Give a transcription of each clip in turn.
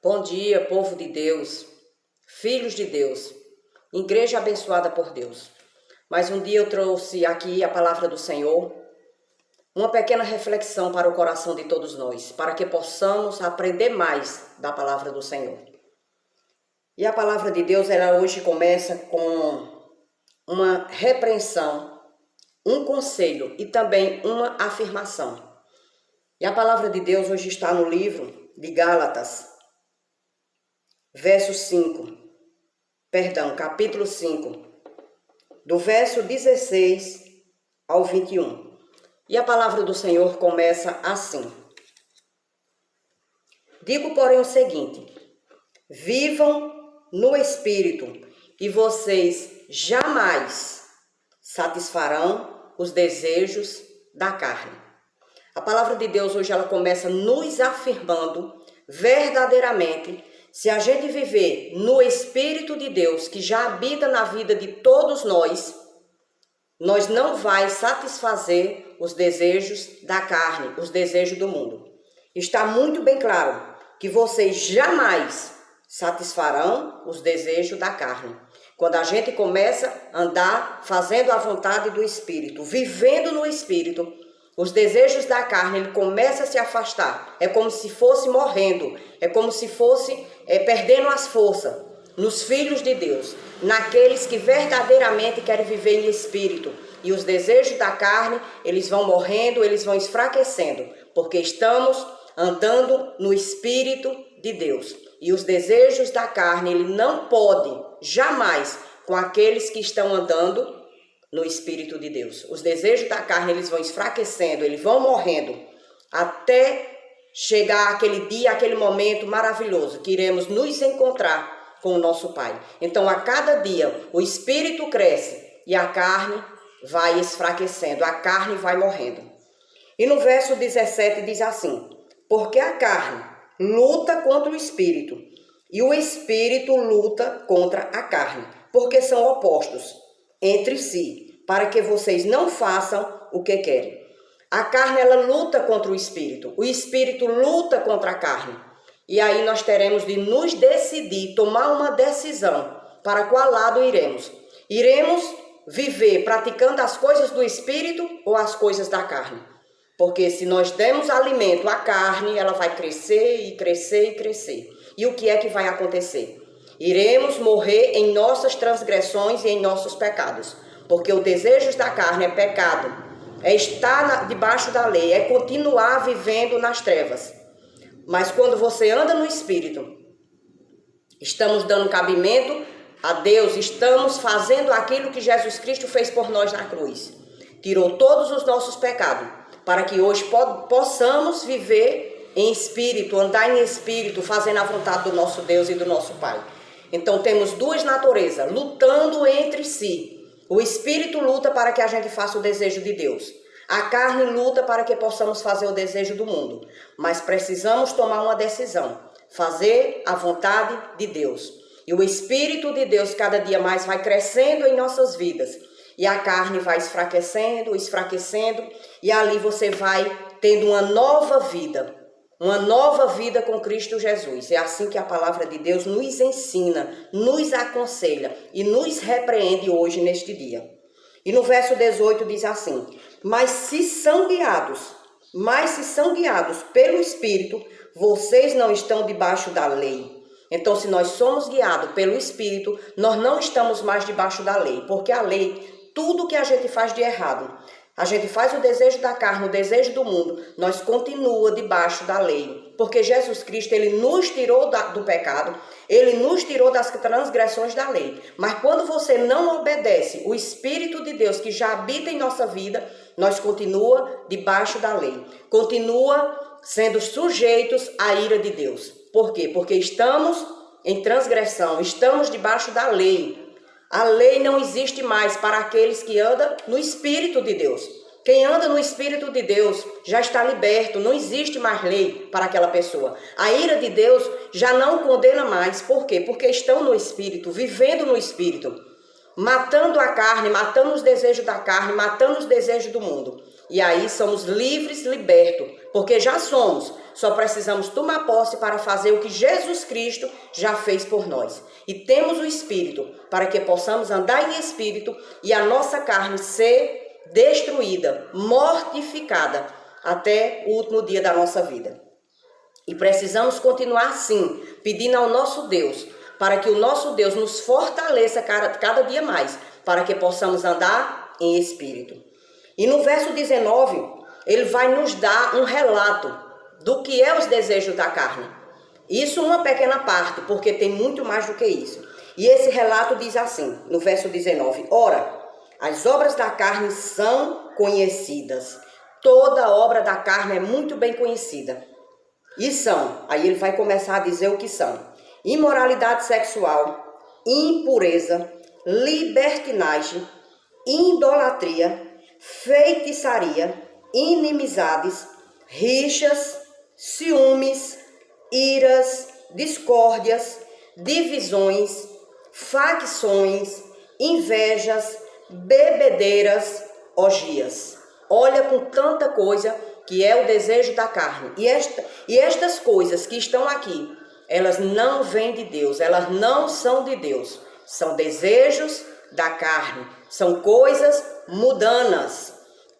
Bom dia, povo de Deus, filhos de Deus, igreja abençoada por Deus. Mais um dia eu trouxe aqui a palavra do Senhor, uma pequena reflexão para o coração de todos nós, para que possamos aprender mais da palavra do Senhor. E a palavra de Deus, ela hoje começa com uma repreensão, um conselho e também uma afirmação. E a palavra de Deus hoje está no livro de Gálatas, capítulo 5, do verso 16 ao 21. E a palavra do Senhor começa assim: Digo, porém, o seguinte: vivam no Espírito, e vocês jamais satisfarão os desejos da carne. A palavra de Deus hoje ela começa nos afirmando verdadeiramente, se a gente viver no Espírito de Deus, que já habita na vida de todos nós não vai satisfazer os desejos da carne, os desejos do mundo. Está muito bem claro que vocês jamais satisfarão os desejos da carne. Quando a gente começa a andar fazendo a vontade do Espírito, vivendo no Espírito, os desejos da carne, ele começa a se afastar. É como se fosse morrendo. É como se fosse perdendo as forças nos filhos de Deus. Naqueles que verdadeiramente querem viver em Espírito. E os desejos da carne, eles vão morrendo, eles vão enfraquecendo. Porque estamos andando no Espírito de Deus. E os desejos da carne, ele não pode jamais com aqueles que estão andando no Espírito de Deus. Os desejos da carne, eles vão enfraquecendo, eles vão morrendo, até chegar aquele dia, aquele momento maravilhoso, que iremos nos encontrar com o nosso Pai. Então, a cada dia, o Espírito cresce e a carne vai enfraquecendo, a carne vai morrendo. E no verso 17 diz assim: porque a carne luta contra o Espírito, e o Espírito luta contra a carne, porque são opostos entre si, para que vocês não façam o que querem. A carne, ela luta contra o Espírito luta contra a carne. E aí nós teremos de nos decidir, tomar uma decisão, para qual lado iremos. Iremos viver praticando as coisas do Espírito ou as coisas da carne. Porque se nós demos alimento à carne, ela vai crescer e crescer e crescer. E o que é que vai acontecer? Iremos morrer em nossas transgressões e em nossos pecados. Porque o desejo da carne é pecado, é estar debaixo da lei, é continuar vivendo nas trevas. Mas quando você anda no Espírito, estamos dando cabimento a Deus, estamos fazendo aquilo que Jesus Cristo fez por nós na cruz. Tirou todos os nossos pecados, para que hoje possamos viver em Espírito, andar em Espírito, fazendo a vontade do nosso Deus e do nosso Pai. Então temos duas naturezas lutando entre si. O Espírito luta para que a gente faça o desejo de Deus. A carne luta para que possamos fazer o desejo do mundo. Mas precisamos tomar uma decisão. Fazer a vontade de Deus. E o Espírito de Deus cada dia mais vai crescendo em nossas vidas. E a carne vai enfraquecendo, enfraquecendo. E ali você vai tendo uma nova vida. Uma nova vida com Cristo Jesus. É assim que a palavra de Deus nos ensina, nos aconselha e nos repreende hoje neste dia. E no verso 18 diz assim: mas se são guiados pelo Espírito, vocês não estão debaixo da lei. Então, se nós somos guiados pelo Espírito, nós não estamos mais debaixo da lei. Porque a lei, tudo que a gente faz de errado, a gente faz o desejo da carne, o desejo do mundo, nós continua debaixo da lei. Porque Jesus Cristo, ele nos tirou do pecado, ele nos tirou das transgressões da lei. Mas quando você não obedece o Espírito de Deus que já habita em nossa vida, nós continua debaixo da lei. Continua sendo sujeitos à ira de Deus. Por quê? Porque estamos em transgressão, estamos debaixo da lei. A lei não existe mais para aqueles que andam no Espírito de Deus. Quem anda no Espírito de Deus já está liberto, não existe mais lei para aquela pessoa. A ira de Deus já não condena mais. Por quê? Porque estão no Espírito, vivendo no Espírito, matando a carne, matando os desejos da carne, matando os desejos do mundo. E aí somos livres, libertos, porque já somos só precisamos tomar posse para fazer o que Jesus Cristo já fez por nós. E temos o Espírito para que possamos andar em Espírito e a nossa carne ser destruída, mortificada até o último dia da nossa vida. E precisamos continuar assim, pedindo ao nosso Deus, para que o nosso Deus nos fortaleça cada dia mais, para que possamos andar em Espírito. E no verso 19, ele vai nos dar um relato do que é os desejos da carne. Isso uma pequena parte, porque tem muito mais do que isso. E esse relato diz assim, no verso 19, ora, as obras da carne são conhecidas. Toda obra da carne é muito bem conhecida. E são, aí ele vai começar a dizer o que são: imoralidade sexual, impureza, libertinagem, idolatria, feitiçaria, inimizades, rixas, ciúmes, iras, discórdias, divisões, facções, invejas, bebedeiras, orgias. Olha com tanta coisa que é o desejo da carne. E estas coisas que estão aqui, elas não vêm de Deus, elas não são de Deus. São desejos da carne, são coisas mundanas.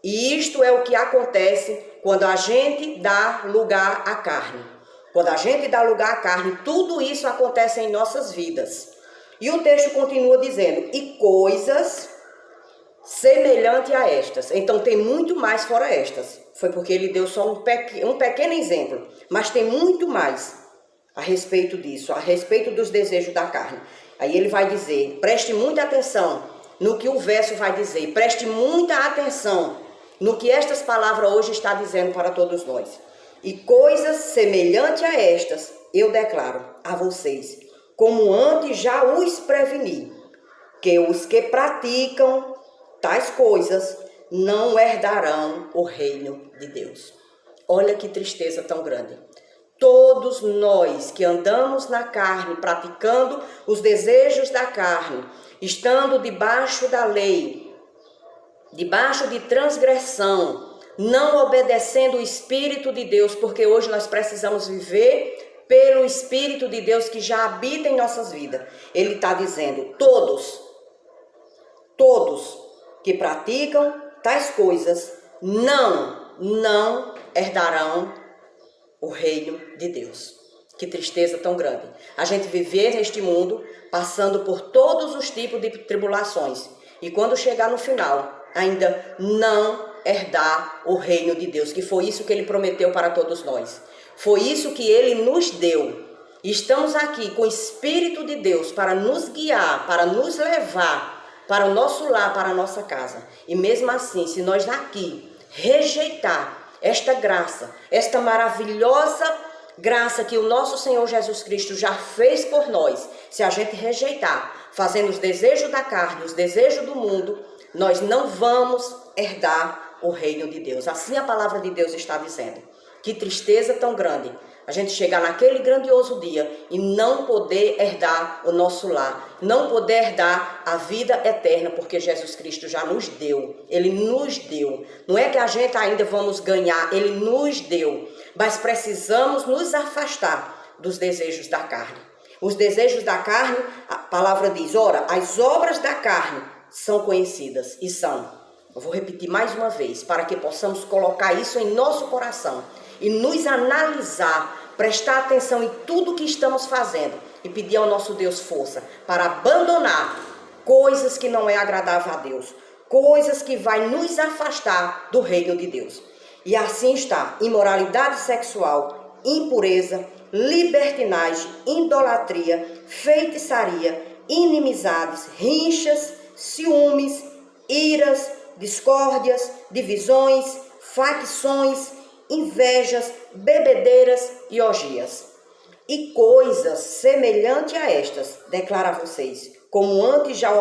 E isto é o que acontece quando a gente dá lugar à carne. Quando a gente dá lugar à carne, tudo isso acontece em nossas vidas. E o texto continua dizendo, e coisas semelhantes a estas. Então tem muito mais fora estas. Foi porque ele deu só um pequeno exemplo. Mas tem muito mais a respeito disso, a respeito dos desejos da carne. Aí ele vai dizer, preste muita atenção no que o verso vai dizer. Preste muita atenção no que estas palavras hoje está dizendo para todos nós. E coisas semelhantes a estas, eu declaro a vocês, como antes já os preveni, que os que praticam tais coisas não herdarão o reino de Deus. Olha que tristeza tão grande. Todos nós que andamos na carne, praticando os desejos da carne, estando debaixo da lei, debaixo de transgressão, não obedecendo o Espírito de Deus, porque hoje nós precisamos viver pelo Espírito de Deus que já habita em nossas vidas. Ele está dizendo, todos que praticam tais coisas não herdarão o reino de Deus. Que tristeza tão grande. A gente viver neste mundo, passando por todos os tipos de tribulações. E quando chegar no final, ainda não herdar o reino de Deus. Que foi isso que ele prometeu para todos nós. Foi isso que ele nos deu. Estamos aqui com o Espírito de Deus para nos guiar, para nos levar para o nosso lar, para a nossa casa. E mesmo assim, se nós daqui rejeitar esta graça, esta maravilhosa graça que o nosso Senhor Jesus Cristo já fez por nós, se a gente rejeitar, fazendo os desejos da carne, os desejos do mundo, nós não vamos herdar o reino de Deus. Assim a palavra de Deus está dizendo. Que tristeza tão grande a gente chegar naquele grandioso dia e não poder herdar o nosso lar, não poder herdar a vida eterna, porque Jesus Cristo já nos deu, Ele nos deu. Não é que a gente ainda vamos ganhar, Ele nos deu, mas precisamos nos afastar dos desejos da carne. Os desejos da carne, a palavra diz, ora, as obras da carne são conhecidas e são. Eu vou repetir mais uma vez, para que possamos colocar isso em nosso coração e nos analisar, prestar atenção em tudo que estamos fazendo e pedir ao nosso Deus força para abandonar coisas que não é agradável a Deus, coisas que vai nos afastar do reino de Deus. E assim está, imoralidade sexual, impureza, libertinagem, idolatria, feitiçaria, inimizades, rinchas, ciúmes, iras, discórdias, divisões, facções, invejas, bebedeiras e orgias. E coisas semelhantes a estas, declara a vocês, como antes já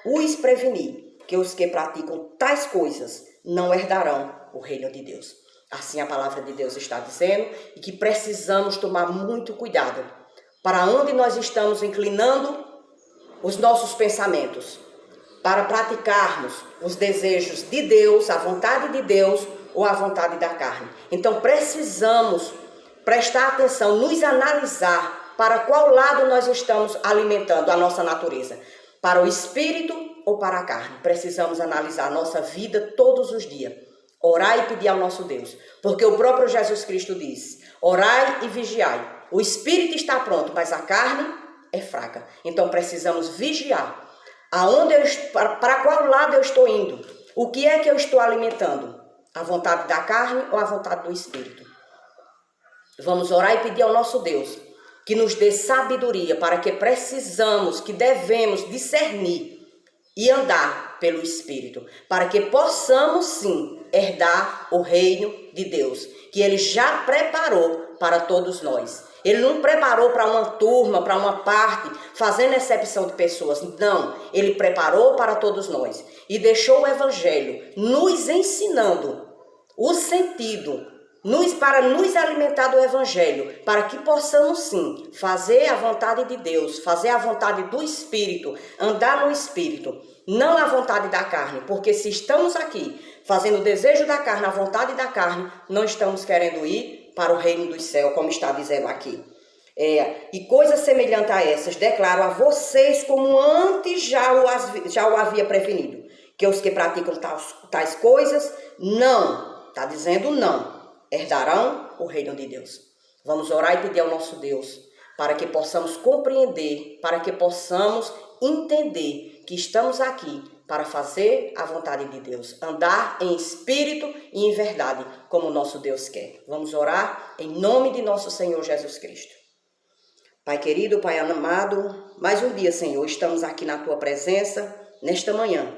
os preveni, que os que praticam tais coisas não herdarão o reino de Deus. Assim a palavra de Deus está dizendo e que precisamos tomar muito cuidado para onde nós estamos inclinando os nossos pensamentos, para praticarmos os desejos de Deus, a vontade de Deus ou a vontade da carne. Então precisamos prestar atenção, nos analisar para qual lado nós estamos alimentando a nossa natureza, para o espírito ou para a carne. Precisamos analisar a nossa vida todos os dias, orar e pedir ao nosso Deus, porque o próprio Jesus Cristo diz: orai e vigiai. O espírito está pronto, mas a carne é fraca. Então precisamos vigiar. Para qual lado eu estou indo? O que é que eu estou alimentando? A vontade da carne ou a vontade do espírito? Vamos orar e pedir ao nosso Deus que nos dê sabedoria, para que devemos discernir e andar pelo Espírito, para que possamos sim herdar o reino de Deus, que Ele já preparou para todos nós. Ele não preparou para uma turma, para uma parte, fazendo exceção de pessoas. Não, Ele preparou para todos nós e deixou o Evangelho nos ensinando o sentido, para nos alimentar do Evangelho, para que possamos sim fazer a vontade de Deus, fazer a vontade do Espírito, andar no Espírito, não a vontade da carne, porque se estamos aqui fazendo o desejo da carne, a vontade da carne, não estamos querendo ir para o reino dos céus, como está dizendo aqui. E coisas semelhantes a essas declaro a vocês, como antes já o havia prevenido, que os que praticam tais coisas não, está dizendo não, herdarão o reino de Deus. Vamos orar e pedir ao nosso Deus para que possamos compreender, para que possamos entender que estamos aqui para fazer a vontade de Deus, andar em espírito e em verdade, como o nosso Deus quer. Vamos orar em nome de nosso Senhor Jesus Cristo. Pai querido, Pai amado, mais um dia, Senhor, estamos aqui na Tua presença, nesta manhã,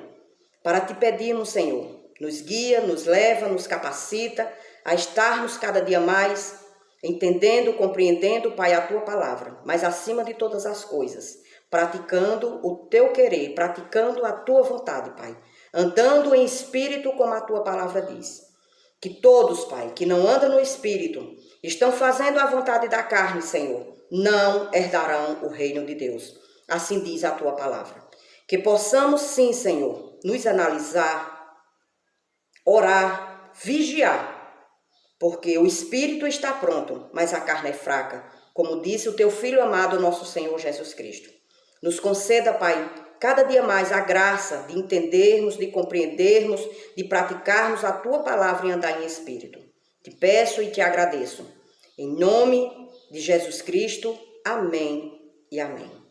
para Te pedirmos, Senhor, nos guia, nos leva, nos capacita a estarmos cada dia mais entendendo, compreendendo, Pai, a Tua palavra, mas acima de todas as coisas, praticando o Teu querer, praticando a Tua vontade, Pai, andando em espírito como a Tua palavra diz. Que todos, Pai, que não andam no espírito, estão fazendo a vontade da carne, Senhor, não herdarão o reino de Deus. Assim diz a Tua palavra. Que possamos sim, Senhor, nos analisar, orar, vigiar, porque o espírito está pronto, mas a carne é fraca, como disse o Teu Filho amado, nosso Senhor Jesus Cristo. Nos conceda, Pai, cada dia mais a graça de entendermos, de compreendermos, de praticarmos a Tua palavra e andar em espírito. Te peço e Te agradeço. Em nome de Jesus Cristo, amém e amém.